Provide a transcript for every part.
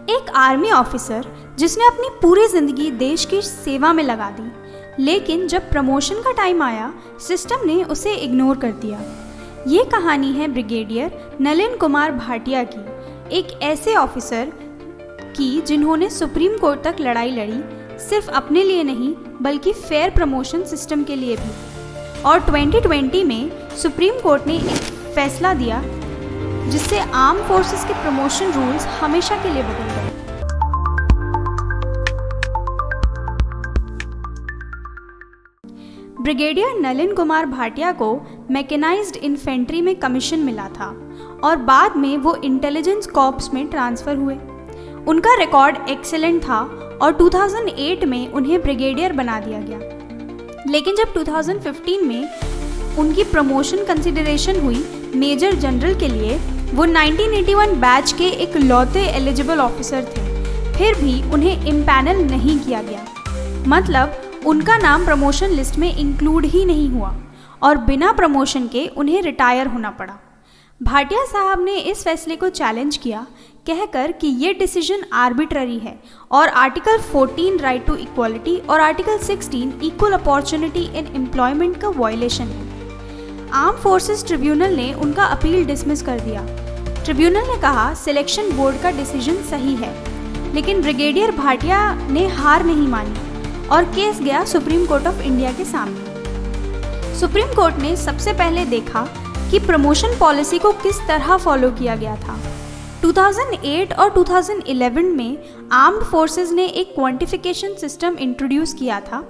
एक army officer जिसने अपनी पूरी ज़िंदगी देश की सेवा में लगा दी, लेकिन जब प्रमोशन का टाइम आया सिस्टम ने उसे इग्नोर कर दिया। ये कहानी है ब्रिगेडियर नलिन कुमार भाटिया की, एक ऐसे ऑफिसर की जिन्होंने सुप्रीम कोर्ट तक लड़ाई लड़ी, सिर्फ अपने लिए नहीं बल्कि फेयर प्रमोशन सिस्टम के लिए भी। और 2020 में सुप्रीम कोर्ट ने एक फैसला दिया जिससे आर्म फोर्सेस के प्रमोशन रूल्स हमेशा के लिए बदल गए। ब्रिगेडियर नलिन कुमार भाटिया को मैकेनाइज्ड इन्फेंट्री में कमीशन मिला था और बाद में वो इंटेलिजेंस कॉर्प्स में ट्रांसफ़र हुए। उनका रिकॉर्ड एक्सेलेंट था और 2008 में उन्हें ब्रिगेडियर बना दिया गया। लेकिन जब 2015 में उनकी प्रमोशन कंसिडरेशन हुई मेजर जनरल के लिए, वो 1981 बैच के एक लौते एलिजिबल ऑफिसर थे, फिर भी उन्हें इम्पैनल नहीं किया गया। मतलब उनका नाम प्रमोशन लिस्ट में इंक्लूड ही नहीं हुआ और बिना प्रमोशन के उन्हें रिटायर होना पड़ा। भाटिया साहब ने इस फैसले को चैलेंज किया, कहकर कि ये डिसीजन आर्बिट्ररी है और आर्टिकल 14 राइट टू इक्वालिटी और article 16 equal opportunity in employment का वायलेशन है। आर्म फोर्सेस ट्रिब्यूनल ने उनका अपील डिसमिस कर दिया। ट्रिब्यूनल ने कहा सिलेक्शन बोर्ड का डिसीजन सही है, लेकिन ब्रिगेडियर भाटिया ने हार नहीं मानी और केस गया सुप्रीम कोर्ट ऑफ इंडिया के सामने। सुप्रीम कोर्ट ने सबसे पहले देखा कि प्रमोशन पॉलिसी को किस तरह फॉलो किया गया था। 2008 और 2011 में आर्म्ड फोर्सेस ने एक क्वांटिफिकेशन सिस्टम इंट्रोड्यूस किया था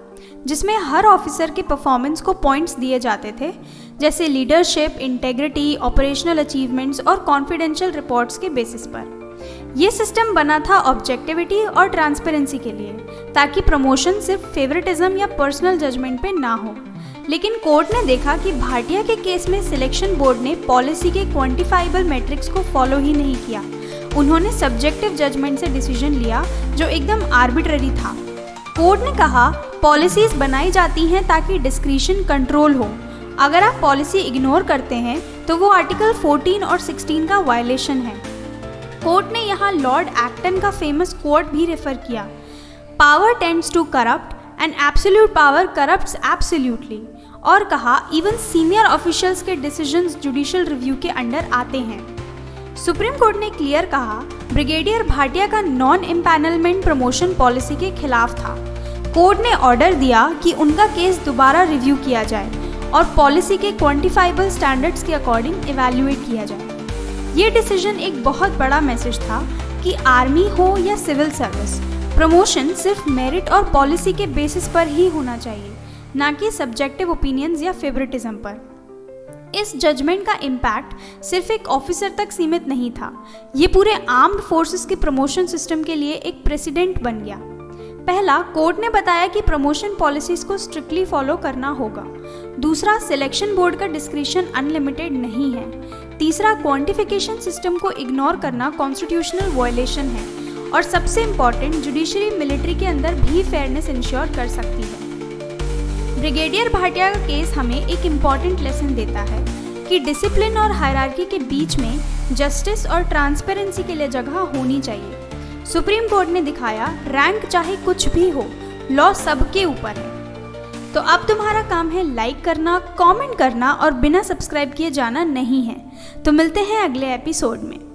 जिसमें हर ऑफिसर के परफॉर्मेंस को पॉइंट्स दिए जाते थे, जैसे लीडरशिप, इंटेग्रिटी, ऑपरेशनल अचीवमेंट्स और कॉन्फिडेंशियल रिपोर्ट्स के बेसिस पर। ये सिस्टम बना था ऑब्जेक्टिविटी और ट्रांसपेरेंसी के लिए, ताकि प्रमोशन सिर्फ फेवरेटिज्म या पर्सनल जजमेंट पे ना हो। लेकिन कोर्ट ने देखा कि भाटिया के केस में सिलेक्शन बोर्ड ने पॉलिसी के क्वांटिफाइबल मैट्रिक्स को फॉलो ही नहीं किया। उन्होंने सब्जेक्टिव जजमेंट से डिसीजन लिया जो एकदम आर्बिट्ररी था। कोर्ट ने कहा पॉलिसीज बनाई जाती हैं ताकि डिस्क्रिशन कंट्रोल हो। अगर आप पॉलिसी इग्नोर करते हैं तो वो आर्टिकल 14 और 16 का वायलेशन है। कोर्ट ने यहाँ लॉर्ड एक्टन का फेमस कोट भी रेफर किया, power tends to corrupt and absolute power corrupts absolutely, और कहा इवन सीनियर ऑफिशियल्स के डिसीजंस जुडिशियल रिव्यू के अंडर आते हैं। सुप्रीम कोर्ट ने क्लियर कहा ब्रिगेडियर भाटिया का नॉन एम्पैनलमेंट प्रमोशन पॉलिसी के खिलाफ था। कोर्ट ने ऑर्डर दिया कि उनका केस दोबारा रिव्यू किया जाए और पॉलिसी के क्वांटिफाइबल स्टैंडर्ड्स के अकॉर्डिंग इवैल्यूएट किया जाए। ये डिसीजन एक बहुत बड़ा मैसेज था कि आर्मी हो या सिविल सर्विस, प्रमोशन सिर्फ मेरिट और पॉलिसी के बेसिस पर ही होना चाहिए, ना कि सब्जेक्टिव ओपिनियंस या फेवरेटिज्म पर। इस जजमेंट का इम्पैक्ट सिर्फ एक ऑफिसर तक सीमित नहीं था, ये पूरे आर्म्ड फोर्सेस के प्रमोशन सिस्टम के लिए एक प्रेसिडेंट बन गया। पहला, कोर्ट ने बताया कि प्रमोशन पॉलिसीज को स्ट्रिक्टली फॉलो करना होगा। दूसरा, सिलेक्शन बोर्ड का डिस्क्रिशन अनलिमिटेड नहीं है। तीसरा, क्वांटिफिकेशन सिस्टम को इग्नोर करना कॉन्स्टिट्यूशनल वायलेशन है। और सबसे इम्पॉर्टेंट, जुडिशरी मिलिट्री के अंदर भी फेयरनेस इंश्योर कर सकती है। ब्रिगेडियर भाटिया का केस हमें एक इम्पॉर्टेंट लेसन देता है कि डिसिप्लिन और हायरार्की के बीच में जस्टिस और ट्रांसपेरेंसी के लिए जगह होनी चाहिए। सुप्रीम कोर्ट ने दिखाया रैंक चाहे कुछ भी हो, लॉ सबके ऊपर है। तो अब तुम्हारा काम है लाइक करना, कमेंट करना और बिना सब्सक्राइब किए जाना नहीं है। तो मिलते हैं अगले एपिसोड में।